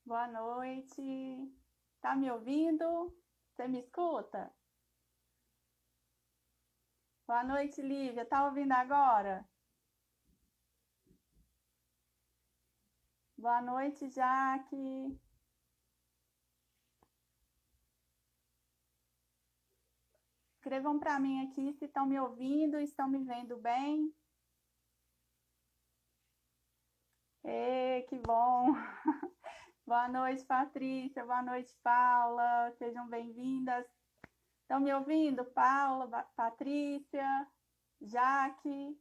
Boa noite. Tá me ouvindo? Você me escuta? Boa noite, Lívia. Tá ouvindo agora? Boa noite, Jaque. Escrevam para mim aqui se estão me ouvindo, estão me vendo bem. Que bom. Boa noite, Patrícia. Boa noite, Paula. Sejam bem-vindas. Estão me ouvindo? Paula, Patrícia, Jaque.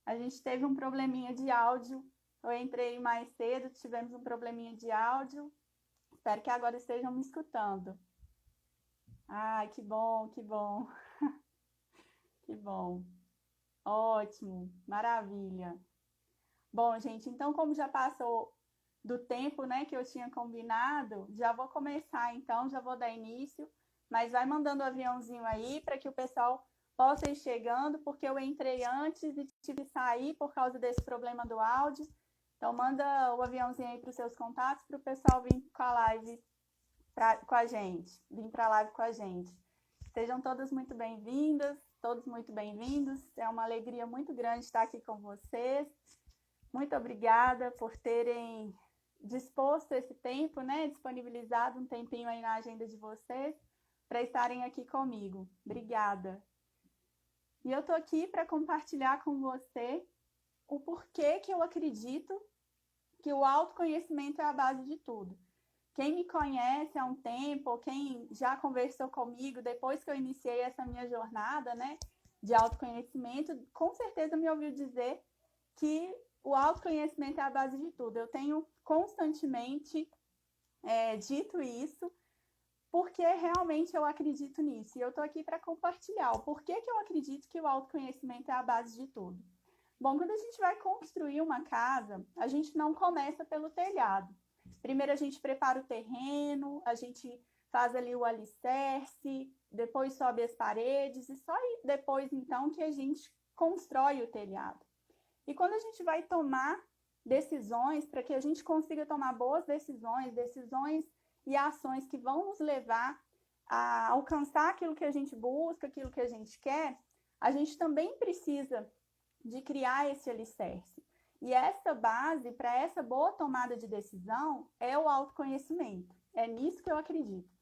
A gente teve um probleminha de áudio. Eu entrei mais cedo, tivemos um probleminha de áudio. Espero que agora estejam me escutando. Ai, que bom, que bom, que bom. Ótimo, maravilha. Bom, gente, então como já passou do tempo, né, que eu tinha combinado, já vou começar então, já vou dar início, mas vai mandando o aviãozinho aí para que o pessoal possa ir chegando, porque eu entrei antes e tive que sair por causa desse problema do áudio. Então manda o aviãozinho aí para os seus contatos para o pessoal vir com a live com a gente, vir para a live com a gente. Sejam todas muito bem-vindas, todos muito bem-vindos. É uma alegria muito grande estar aqui com vocês. Muito obrigada por terem disposto esse tempo, né? Disponibilizado um tempinho aí na agenda de vocês para estarem aqui comigo. Obrigada. E eu estou aqui para compartilhar com você o porquê que eu acredito que o autoconhecimento é a base de tudo. Quem me conhece há um tempo, ou quem já conversou comigo depois que eu iniciei essa minha jornada, né, de autoconhecimento, com certeza me ouviu dizer que o autoconhecimento é a base de tudo. Eu tenho constantemente dito isso, porque realmente eu acredito nisso. E eu estou aqui para compartilhar o porquê que eu acredito que o autoconhecimento é a base de tudo. Bom, quando a gente vai construir uma casa, a gente não começa pelo telhado. Primeiro a gente prepara o terreno, a gente faz ali o alicerce, depois sobe as paredes e só depois então que a gente constrói o telhado. E quando a gente vai tomar decisões, para que a gente consiga tomar boas decisões e ações que vão nos levar a alcançar aquilo que a gente busca, aquilo que a gente quer, a gente também precisa de criar esse alicerce. E essa base para essa boa tomada de decisão é o autoconhecimento. É nisso que eu acredito.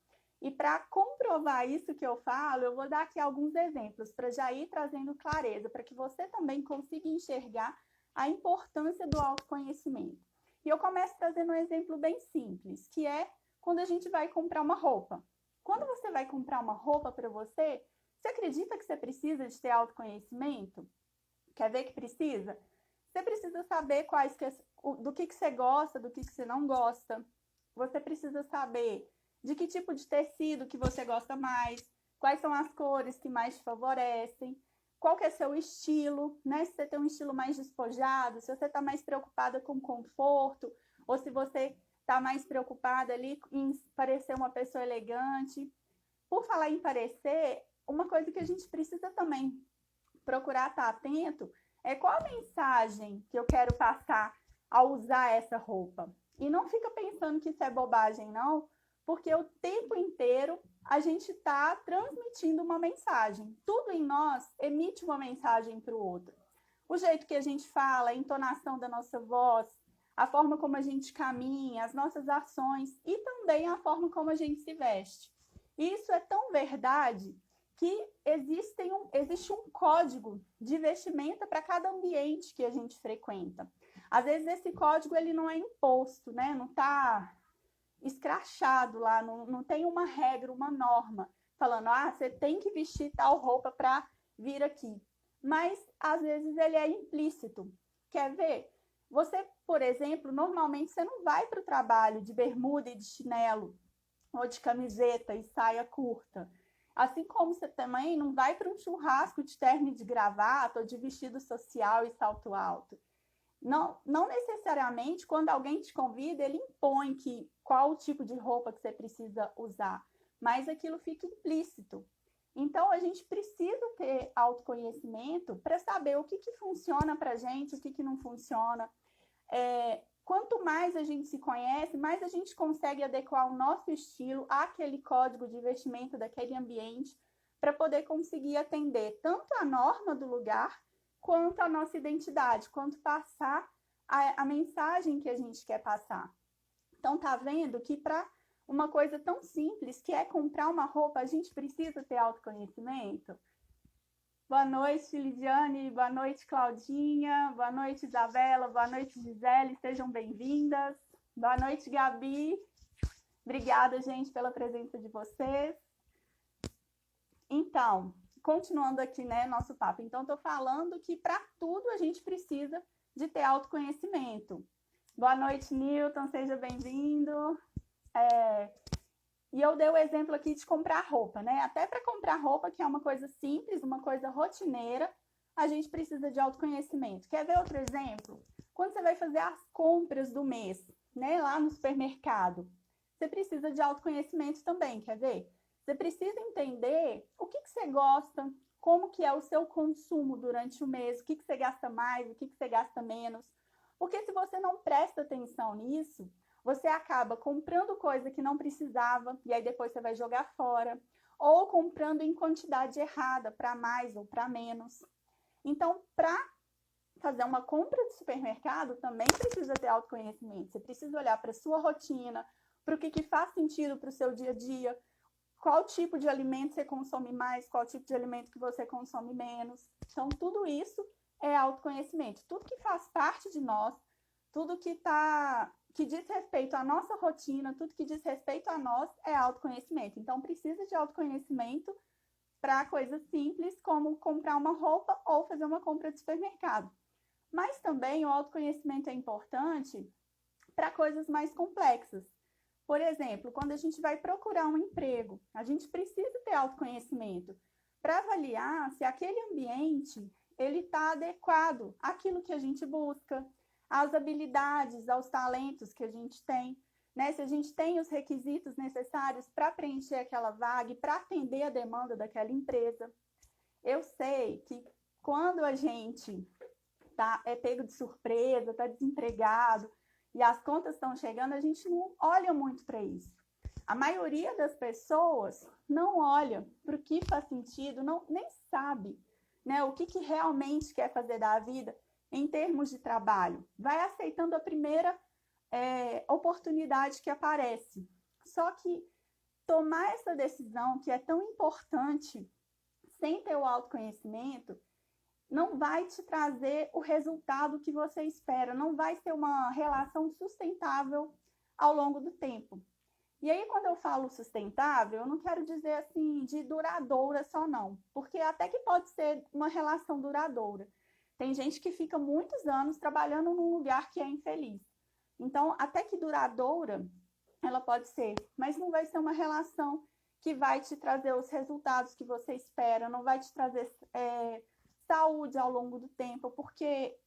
E para comprovar isso que eu falo, eu vou dar aqui alguns exemplos para já ir trazendo clareza, para que você também consiga enxergar a importância do autoconhecimento. E eu começo trazendo um exemplo bem simples, que é quando a gente vai comprar uma roupa. Quando você vai comprar uma roupa para você, você acredita que você precisa de ter autoconhecimento? Quer ver que precisa? Você precisa saber do que você gosta, do que você não gosta. Você precisa saber de que tipo de tecido que você gosta mais, quais são as cores que mais te favorecem, qual que é seu estilo, né? Se você tem um estilo mais despojado, se você está mais preocupada com conforto, ou se você está mais preocupada ali em parecer uma pessoa elegante. Por falar em parecer, uma coisa que a gente precisa também procurar estar atento é qual a mensagem que eu quero passar ao usar essa roupa. E não fica pensando que isso é bobagem, não, porque o tempo inteiro a gente está transmitindo uma mensagem. Tudo em nós emite uma mensagem para o outro. O jeito que a gente fala, a entonação da nossa voz, a forma como a gente caminha, as nossas ações e também a forma como a gente se veste. Isso é tão verdade que existe um código de vestimenta para cada ambiente que a gente frequenta. Às vezes esse código ele não é imposto, né? Não está escrachado lá, não tem uma regra, uma norma, falando, você tem que vestir tal roupa para vir aqui. Mas, às vezes, ele é implícito. Quer ver? Você, por exemplo, normalmente você não vai para o trabalho de bermuda e de chinelo, ou de camiseta e saia curta. Assim como você também não vai para um churrasco de terno e de gravata ou de vestido social e salto alto. Não necessariamente quando alguém te convida, ele impõe qual o tipo de roupa que você precisa usar, mas aquilo fica implícito. Então, a gente precisa ter autoconhecimento para saber o que funciona para a gente, o que não funciona. quanto mais a gente se conhece, mais a gente consegue adequar o nosso estilo àquele código de vestimenta daquele ambiente para poder conseguir atender tanto a norma do lugar quanto a nossa identidade, quanto passar a mensagem que a gente quer passar. Então, tá vendo que para uma coisa tão simples, que é comprar uma roupa, a gente precisa ter autoconhecimento? Boa noite, Lidiane. Boa noite, Claudinha. Boa noite, Isabela. Boa noite, Gisele. Sejam bem-vindas. Boa noite, Gabi. Obrigada, gente, pela presença de vocês. Então, continuando aqui, né, nosso papo. Então, estou falando que para tudo a gente precisa de ter autoconhecimento. Boa noite, Newton. Seja bem-vindo. E eu dei o exemplo aqui de comprar roupa, né? Até para comprar roupa, que é uma coisa simples, uma coisa rotineira, a gente precisa de autoconhecimento. Quer ver outro exemplo? Quando você vai fazer as compras do mês, né? Lá no supermercado, você precisa de autoconhecimento também, quer ver? Você precisa entender o que você gosta, como que é o seu consumo durante o mês, o que você gasta mais, o que você gasta menos. Porque se você não presta atenção nisso, você acaba comprando coisa que não precisava e aí depois você vai jogar fora, ou comprando em quantidade errada, para mais ou para menos. Então, para fazer uma compra de supermercado, também precisa ter autoconhecimento. Você precisa olhar para a sua rotina, para o que faz sentido para o seu dia a dia, qual tipo de alimento você consome mais, qual tipo de alimento que você consome menos. Então, tudo isso é autoconhecimento. Tudo que faz parte de nós, tudo que diz respeito à nossa rotina, tudo que diz respeito a nós é autoconhecimento. Então, precisa de autoconhecimento para coisas simples, como comprar uma roupa ou fazer uma compra de supermercado. Mas também o autoconhecimento é importante para coisas mais complexas. Por exemplo, quando a gente vai procurar um emprego, a gente precisa ter autoconhecimento para avaliar se aquele ambiente ele está adequado àquilo que a gente busca, às habilidades, aos talentos que a gente tem, né? Se a gente tem os requisitos necessários para preencher aquela vaga e para atender a demanda daquela empresa. Eu sei que quando a gente é pego de surpresa, está desempregado e as contas estão chegando, a gente não olha muito para isso. A maioria das pessoas não olha para o que faz sentido, nem sabe, né, o que realmente quer fazer da vida em termos de trabalho. Vai aceitando a primeira oportunidade que aparece. Só que tomar essa decisão, que é tão importante, sem ter o autoconhecimento, não vai te trazer o resultado que você espera, não vai ser uma relação sustentável ao longo do tempo. E aí, quando eu falo sustentável, eu não quero dizer assim de duradoura só não, porque até que pode ser uma relação duradoura. Tem gente que fica muitos anos trabalhando num lugar que é infeliz. Então, até que duradoura ela pode ser, mas não vai ser uma relação que vai te trazer os resultados que você espera, não vai te trazer saúde ao longo do tempo, porque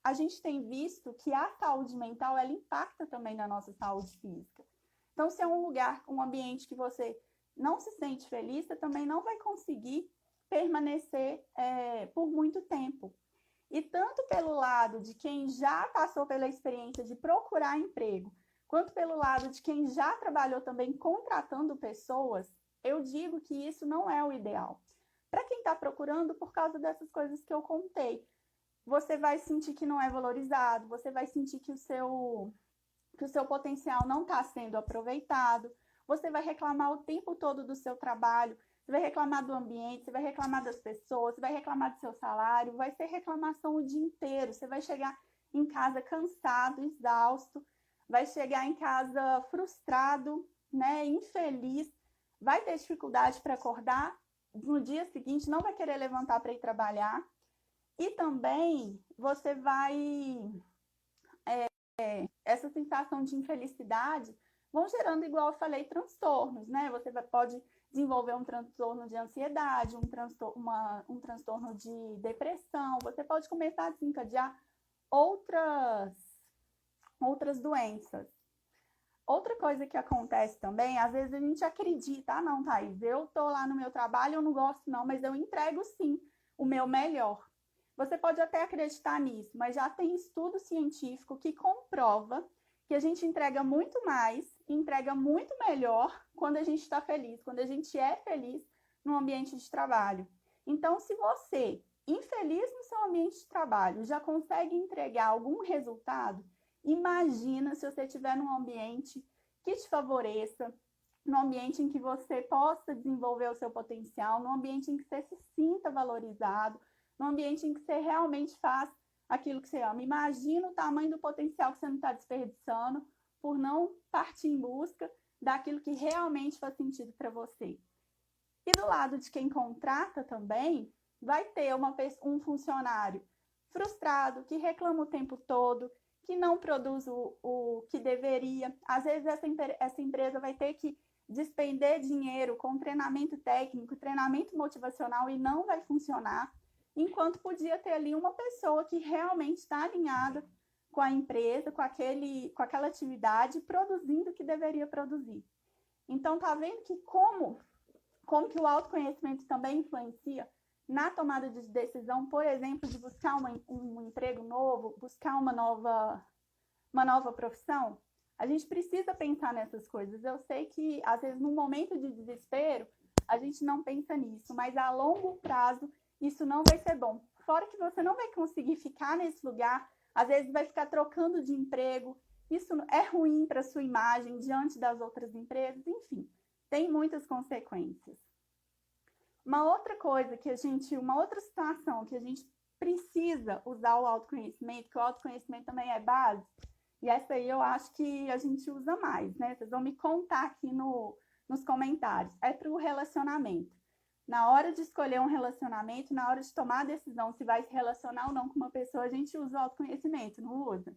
a gente tem visto que a saúde mental, ela impacta também na nossa saúde física. Então, se é um lugar, um ambiente que você não se sente feliz, você também não vai conseguir permanecer por muito tempo. E tanto pelo lado de quem já passou pela experiência de procurar emprego, quanto pelo lado de quem já trabalhou também contratando pessoas, eu digo que isso não é o ideal. Para quem está procurando, por causa dessas coisas que eu contei, você vai sentir que não é valorizado, você vai sentir que o seu potencial não está sendo aproveitado, você vai reclamar o tempo todo do seu trabalho, você vai reclamar do ambiente, você vai reclamar das pessoas, você vai reclamar do seu salário, vai ser reclamação o dia inteiro, você vai chegar em casa cansado, exausto, vai chegar em casa frustrado, né, infeliz, vai ter dificuldade para acordar, no dia seguinte não vai querer levantar para ir trabalhar, e também você vai... essa sensação de infelicidade vão gerando, igual eu falei, transtornos, né? Você pode desenvolver um transtorno de ansiedade, um transtorno de depressão, você pode começar a desencadear outras doenças. Outra coisa que acontece também, às vezes a gente acredita, não, Thaís, eu tô lá no meu trabalho, eu não gosto não, mas eu entrego sim o meu melhor. Você pode até acreditar nisso, mas já tem estudo científico que comprova que a gente entrega muito mais, entrega muito melhor quando a gente está feliz, quando a gente é feliz no ambiente de trabalho. Então, se você, infeliz no seu ambiente de trabalho, já consegue entregar algum resultado, imagina se você estiver num ambiente que te favoreça, num ambiente em que você possa desenvolver o seu potencial, num ambiente em que você se sinta valorizado, num ambiente em que você realmente faz aquilo que você ama. Imagina o tamanho do potencial que você não está desperdiçando por não partir em busca daquilo que realmente faz sentido para você. E do lado de quem contrata também, vai ter um funcionário frustrado, que reclama o tempo todo, que não produz o que deveria. Às vezes essa empresa vai ter que despender dinheiro com treinamento técnico, treinamento motivacional e não vai funcionar, enquanto podia ter ali uma pessoa que realmente está alinhada com a empresa, com aquela atividade, produzindo o que deveria produzir. Então, tá vendo que como que o autoconhecimento também influencia na tomada de decisão, por exemplo, de buscar um emprego novo, buscar uma nova profissão? A gente precisa pensar nessas coisas. Eu sei que, às vezes, num momento de desespero, a gente não pensa nisso, mas a longo prazo, isso não vai ser bom. Fora que você não vai conseguir ficar nesse lugar, às vezes vai ficar trocando de emprego, isso é ruim para a sua imagem diante das outras empresas, enfim, tem muitas consequências. Uma outra situação que a gente precisa usar o autoconhecimento, que o autoconhecimento também é base, e essa aí eu acho que a gente usa mais, né? Vocês vão me contar aqui nos comentários. É para o relacionamento. Na hora de escolher um relacionamento, na hora de tomar a decisão se vai se relacionar ou não com uma pessoa, a gente usa o autoconhecimento, não usa?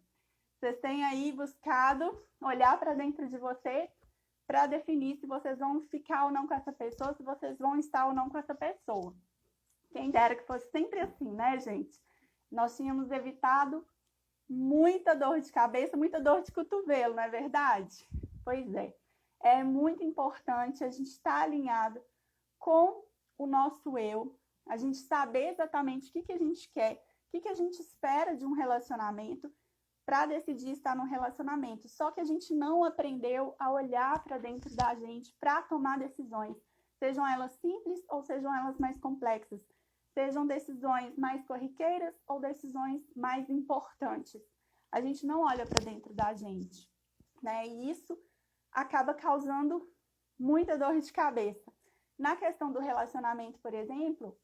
Vocês têm aí buscado olhar para dentro de você para definir se vocês vão ficar ou não com essa pessoa, se vocês vão estar ou não com essa pessoa. Quem dera que fosse sempre assim, né, gente? Nós tínhamos evitado muita dor de cabeça, muita dor de cotovelo, não é verdade? Pois é. É muito importante a gente estar alinhado com o nosso eu, a gente saber exatamente o que a gente quer, o que a gente espera de um relacionamento para decidir estar num relacionamento. Só que a gente não aprendeu a olhar para dentro da gente para tomar decisões, sejam elas simples ou sejam elas mais complexas, sejam decisões mais corriqueiras ou decisões mais importantes. A gente não olha para dentro da gente, né? E isso acaba causando muita dor de cabeça. Na questão do relacionamento, por exemplo,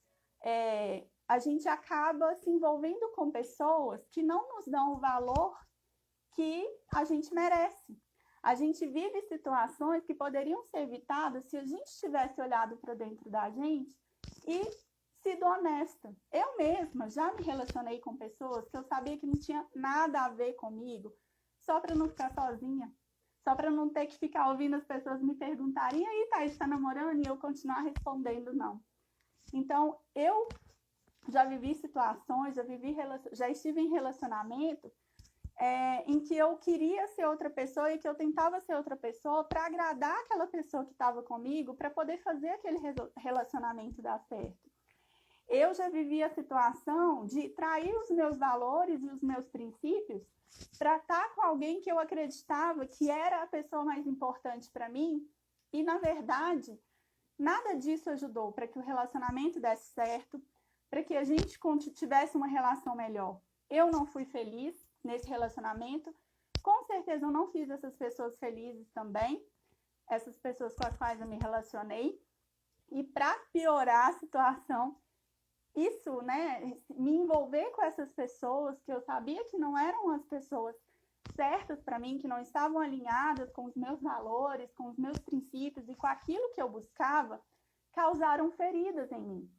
a gente acaba se envolvendo com pessoas que não nos dão o valor que a gente merece. A gente vive situações que poderiam ser evitadas se a gente tivesse olhado para dentro da gente e sido honesta. Eu mesma já me relacionei com pessoas que eu sabia que não tinha nada a ver comigo, só para não ficar sozinha, só para não ter que ficar ouvindo as pessoas me perguntarem: e aí, Thaís, está namorando? E eu continuar respondendo não. Então, eu já vivi situações, já estive em relacionamento em que eu queria ser outra pessoa e que eu tentava ser outra pessoa para agradar aquela pessoa que estava comigo, para poder fazer aquele relacionamento dar certo. Eu já vivi a situação de trair os meus valores e os meus princípios para estar com alguém que eu acreditava que era a pessoa mais importante para mim e, na verdade, nada disso ajudou para que o relacionamento desse certo, para que a gente tivesse uma relação melhor. Eu não fui feliz nesse relacionamento, com certeza eu não fiz essas pessoas felizes também, essas pessoas com as quais eu me relacionei, e para piorar a situação, isso, né, me envolver com essas pessoas que eu sabia que não eram as pessoas certas para mim, que não estavam alinhadas com os meus valores, com os meus princípios e com aquilo que eu buscava, causaram feridas em mim.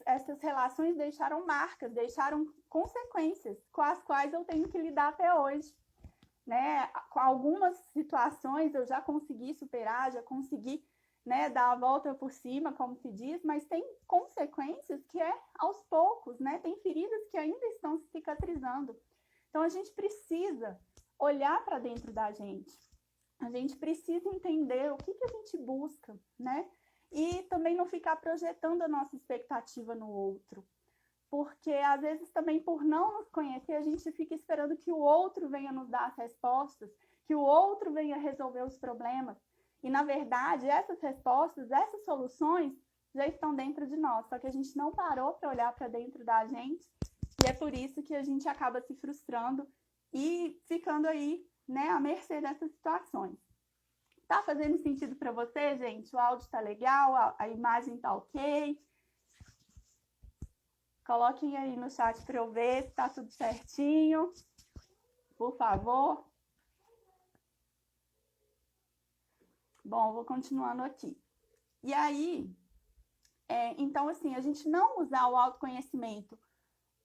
Essas relações deixaram marcas, deixaram consequências com as quais eu tenho que lidar até hoje. Né? Com algumas situações eu já consegui superar, já consegui, né, dar a volta por cima, como se diz, mas tem consequências que é aos poucos, né? Tem feridas que ainda estão se cicatrizando. Então, a gente precisa olhar para dentro da gente. A gente precisa entender o que a gente busca, né? E também não ficar projetando a nossa expectativa no outro. porque às vezes também por não nos conhecer, a gente fica esperando que o outro venha nos dar as respostas, que o outro venha resolver os problemas. E, na verdade, essas respostas, essas soluções já estão dentro de nós, só que a gente não parou para olhar para dentro da gente, e é por isso que a gente acaba se frustrando e ficando aí, né, à mercê dessas situações. Tá fazendo sentido para você, gente? O áudio tá legal, a imagem tá ok? Coloquem aí no chat para eu ver se tá tudo certinho, por favor. Bom, vou continuando aqui. E aí, então, assim, a gente não usar o autoconhecimento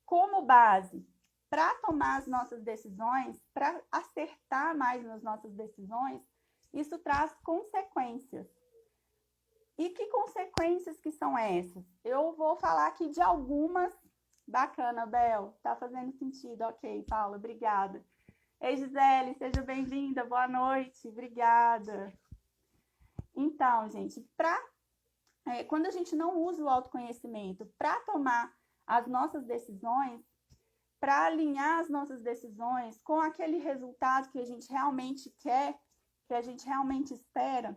como base para tomar as nossas decisões, para acertar mais nas nossas decisões, isso traz consequências. E que consequências que são essas? Eu vou falar aqui de algumas. Bacana, Bel. Tá fazendo sentido. Ok, Paula, obrigada. Ei, Gisele, seja bem-vinda. Boa noite. Obrigada. Então, gente, quando a gente não usa o autoconhecimento para tomar as nossas decisões, para alinhar as nossas decisões com aquele resultado que a gente realmente quer, que a gente realmente espera,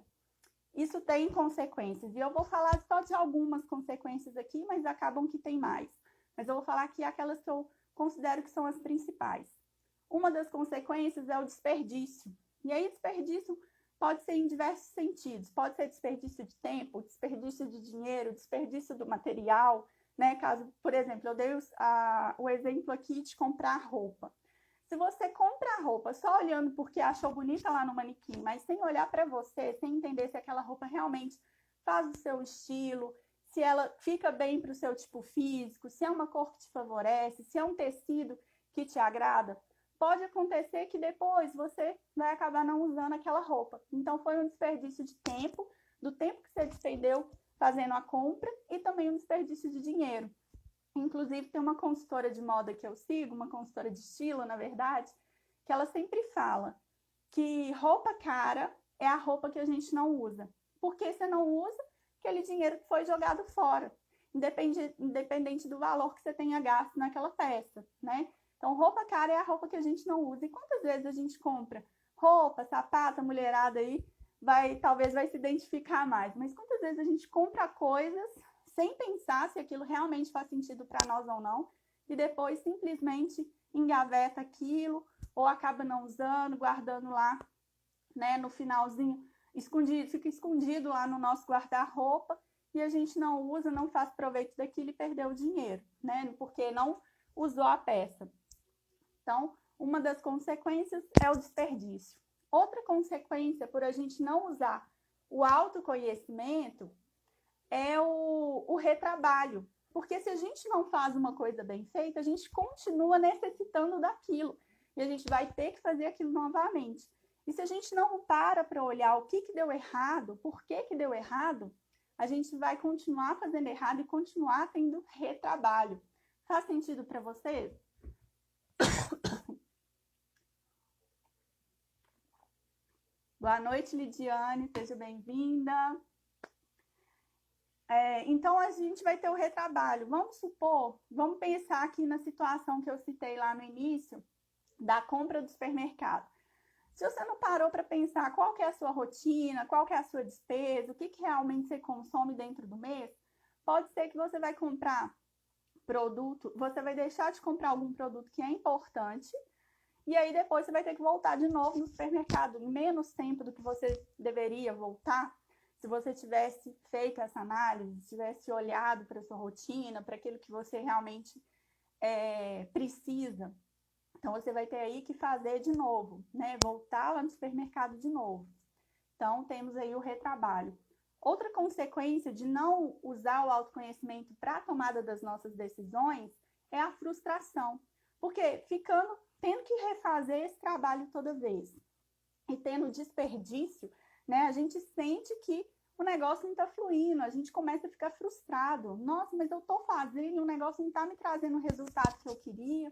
isso tem consequências. E eu vou falar só de algumas consequências aqui, mas acabam que tem mais. Mas eu vou falar aqui aquelas que eu considero que são as principais. Uma das consequências é o desperdício. E aí, desperdício pode ser em diversos sentidos. Pode ser desperdício de tempo, desperdício de dinheiro, desperdício do material, né? Caso, por exemplo, eu dei o exemplo aqui de comprar roupa. Se você compra a roupa só olhando porque achou bonita lá no manequim, mas sem olhar para você, sem entender se aquela roupa realmente faz o seu estilo, se ela fica bem para o seu tipo físico, se é uma cor que te favorece, se é um tecido que te agrada, pode acontecer que depois você vai acabar não usando aquela roupa. Então, foi um desperdício de tempo, do tempo que você despendeu fazendo a compra, e também um desperdício de dinheiro. Inclusive, tem uma consultora de moda que eu sigo, uma consultora de estilo, na verdade, que ela sempre fala que roupa cara é a roupa que a gente não usa. Porque você não usa aquele dinheiro que foi jogado fora, independente do valor que você tenha gasto naquela peça, né? Então, roupa cara é a roupa que a gente não usa. E quantas vezes a gente compra roupa, sapato, a mulherada aí talvez vai se identificar mais. Mas quantas vezes a gente compra coisas sem pensar se aquilo realmente faz sentido para nós ou não, e depois simplesmente engaveta aquilo, ou acaba não usando, guardando lá, né, no finalzinho, escondido, fica escondido lá no nosso guarda-roupa, e a gente não usa, não faz proveito daquilo e perdeu o dinheiro, né, porque não usou a peça. Então, uma das consequências é o desperdício. Outra consequência por a gente não usar o autoconhecimento é o retrabalho. Porque se a gente não faz uma coisa bem feita, a gente continua necessitando daquilo. E a gente vai ter que fazer aquilo novamente. E se a gente não para olhar o que deu errado, por que deu errado, a gente vai continuar fazendo errado e continuar tendo retrabalho. Faz sentido para vocês? Boa noite, Lidiane, seja bem-vinda. Então, a gente vai ter o retrabalho. Vamos pensar aqui na situação que eu citei lá no início, da compra do supermercado. Se você não parou para pensar qual que é a sua rotina, qual que é a sua despesa, o que realmente você consome dentro do mês, pode ser que você vai comprar produto, você vai deixar de comprar algum produto que é importante, e aí depois você vai ter que voltar de novo no supermercado, em menos tempo do que você deveria voltar. Se você tivesse feito essa análise, tivesse olhado para a sua rotina, para aquilo que você realmente precisa, então você vai ter aí que fazer de novo, né? Voltar lá no supermercado de novo. Então, temos aí o retrabalho. Outra consequência de não usar o autoconhecimento para a tomada das nossas decisões é a frustração. Porque tendo que refazer esse trabalho toda vez e tendo desperdício, né, a gente sente que o negócio não está fluindo, a gente começa a ficar frustrado. Nossa, mas eu estou fazendo e o negócio não está me trazendo o resultado que eu queria.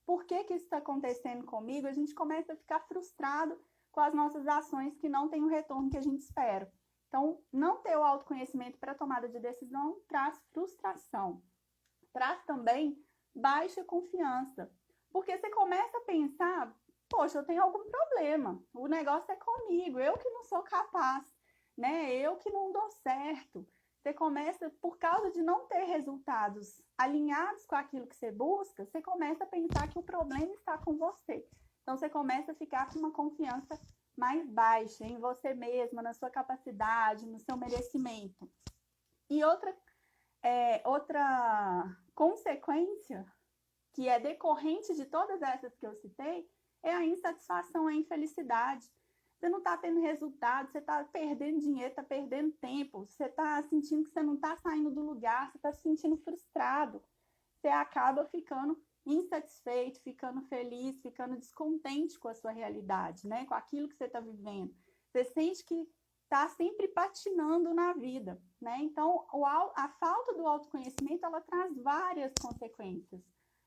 Por que isso está acontecendo comigo? A gente começa a ficar frustrado com as nossas ações que não têm o retorno que a gente espera. Então, não ter o autoconhecimento para a tomada de decisão traz frustração. Traz também baixa confiança. Porque você começa a pensar, poxa, eu tenho algum problema, o negócio é comigo, eu que não sou capaz, né? Eu que não dou certo. Você começa, por causa de não ter resultados alinhados com aquilo que você busca, você começa a pensar que o problema está com você. Então, você começa a ficar com uma confiança mais baixa em você mesma, na sua capacidade, no seu merecimento. E outra consequência, que é decorrente de todas essas que eu citei, é a insatisfação, a infelicidade. Você não está tendo resultado, você está perdendo dinheiro, está perdendo tempo, você está sentindo que você não está saindo do lugar, você está se sentindo frustrado. Você acaba ficando insatisfeito, ficando feliz, ficando descontente com a sua realidade, né? Com aquilo que você está vivendo. Você sente que está sempre patinando na vida, né? Então, a falta do autoconhecimento, ela traz várias consequências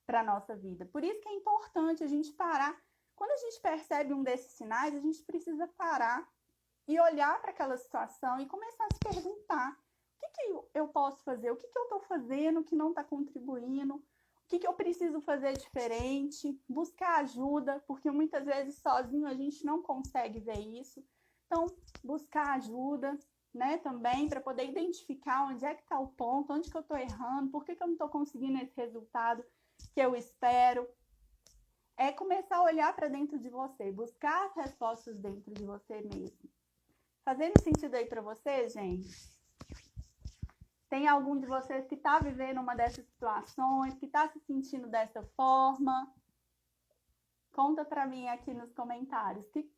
para a nossa vida. Por isso que é importante a gente parar. Quando a gente percebe um desses sinais, a gente precisa parar e olhar para aquela situação e começar a se perguntar: o que eu posso fazer? O que eu estou fazendo que não está contribuindo? O que eu preciso fazer diferente? Buscar ajuda, porque muitas vezes sozinho a gente não consegue ver isso. Então, buscar ajuda, né, também, para poder identificar onde é que está o ponto, onde que eu estou errando, por que eu não estou conseguindo esse resultado que eu espero. É começar a olhar para dentro de você, buscar as respostas dentro de você mesmo. Fazendo sentido aí para você, gente? Tem algum de vocês que está vivendo uma dessas situações, que está se sentindo dessa forma? Conta para mim aqui nos comentários. Que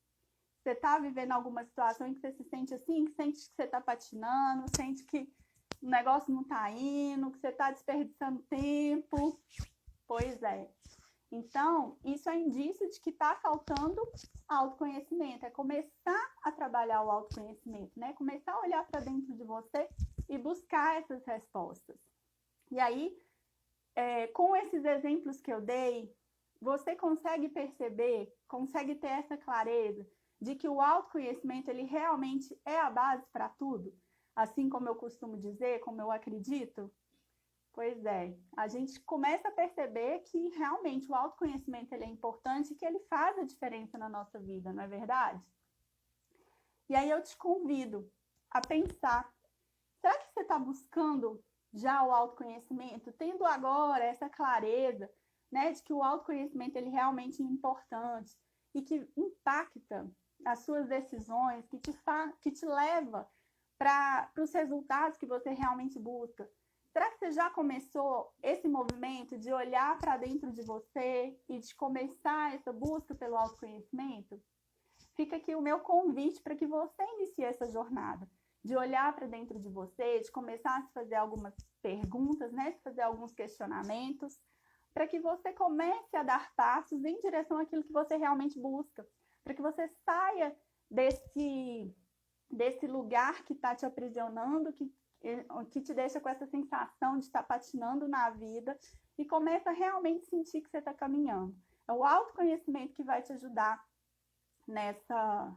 você está vivendo alguma situação em que você se sente assim, que sente que você está patinando, sente que o negócio não está indo, que você está desperdiçando tempo? Pois é. Então, isso é indício de que está faltando autoconhecimento. É começar a trabalhar o autoconhecimento, né? Começar a olhar para dentro de você e buscar essas respostas. E aí, com esses exemplos que eu dei, você consegue perceber, consegue ter essa clareza de que o autoconhecimento, ele realmente é a base para tudo? Assim como eu costumo dizer, como eu acredito? Pois é, a gente começa a perceber que realmente o autoconhecimento ele é importante e que ele faz a diferença na nossa vida, não é verdade? E aí eu te convido a pensar, será que você está buscando já o autoconhecimento, tendo agora essa clareza, né, de que o autoconhecimento ele realmente é importante e que impacta as suas decisões, que te leva para os resultados que você realmente busca? Será que você já começou esse movimento de olhar para dentro de você e de começar essa busca pelo autoconhecimento? Fica aqui o meu convite para que você inicie essa jornada, de olhar para dentro de você, de começar a se fazer algumas perguntas, né? Se fazer alguns questionamentos, para que você comece a dar passos em direção àquilo que você realmente busca, para que você saia desse lugar que está te aprisionando, que te deixa com essa sensação de estar patinando na vida e começa a realmente sentir que você está caminhando. É o autoconhecimento que vai te ajudar nessa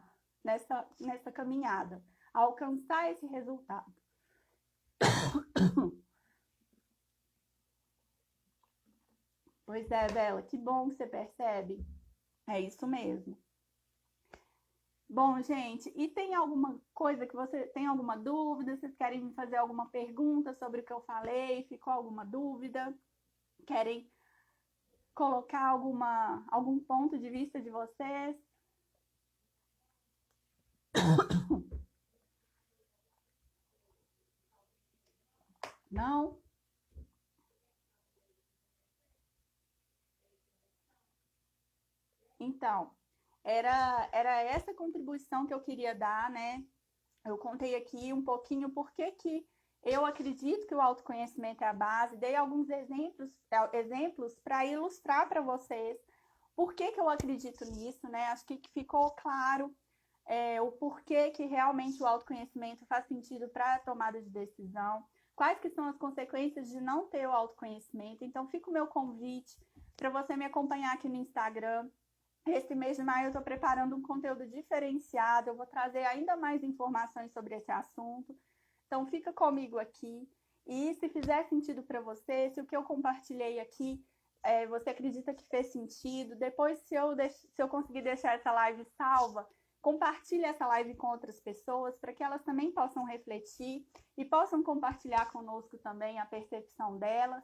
caminhada, a alcançar esse resultado. Pois é, Bela, que bom que você percebe. É isso mesmo. Bom, gente, e tem alguma coisa que você tem alguma dúvida? Vocês querem me fazer alguma pergunta sobre o que eu falei? Ficou alguma dúvida? Querem colocar algum ponto de vista de vocês? Não? Então, era essa contribuição que eu queria dar, né? Eu contei aqui um pouquinho por que eu acredito que o autoconhecimento é a base, dei alguns exemplos para ilustrar para vocês por que eu acredito nisso, né? Acho que ficou claro o porquê que realmente o autoconhecimento faz sentido para a tomada de decisão, quais que são as consequências de não ter o autoconhecimento. Então, fica o meu convite para você me acompanhar aqui no Instagram. Esse mês de maio eu estou preparando um conteúdo diferenciado, eu vou trazer ainda mais informações sobre esse assunto. Então, fica comigo aqui. E se fizer sentido para você, se o que eu compartilhei aqui você acredita que fez sentido. Depois, se eu conseguir deixar essa live salva, compartilhe essa live com outras pessoas para que elas também possam refletir e possam compartilhar conosco também a percepção delas,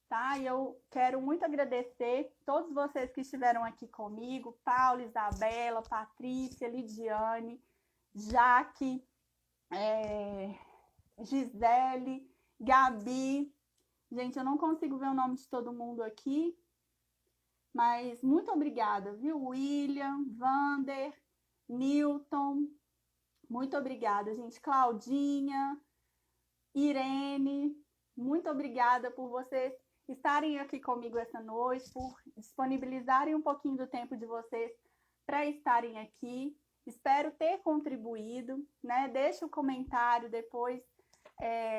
tá? E eu quero muito agradecer todos vocês que estiveram aqui comigo, Paula, Isabela, Patrícia, Lidiane, Jaque, Gisele, Gabi. Gente, eu não consigo ver o nome de todo mundo aqui, mas muito obrigada, viu? William, Vander, Newton, muito obrigada, gente. Claudinha, Irene, muito obrigada por vocês estarem aqui comigo essa noite, por disponibilizarem um pouquinho do tempo de vocês para estarem aqui. Espero ter contribuído, né? Deixa o comentário depois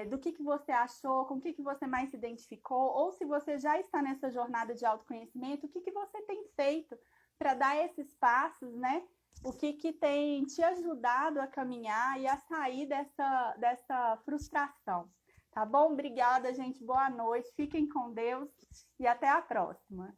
do que você achou, com o que você mais se identificou, ou se você já está nessa jornada de autoconhecimento, o que você tem feito para dar esses passos, né? O que tem te ajudado a caminhar e a sair dessa frustração, tá bom? Obrigada, gente. Boa noite. Fiquem com Deus e até a próxima.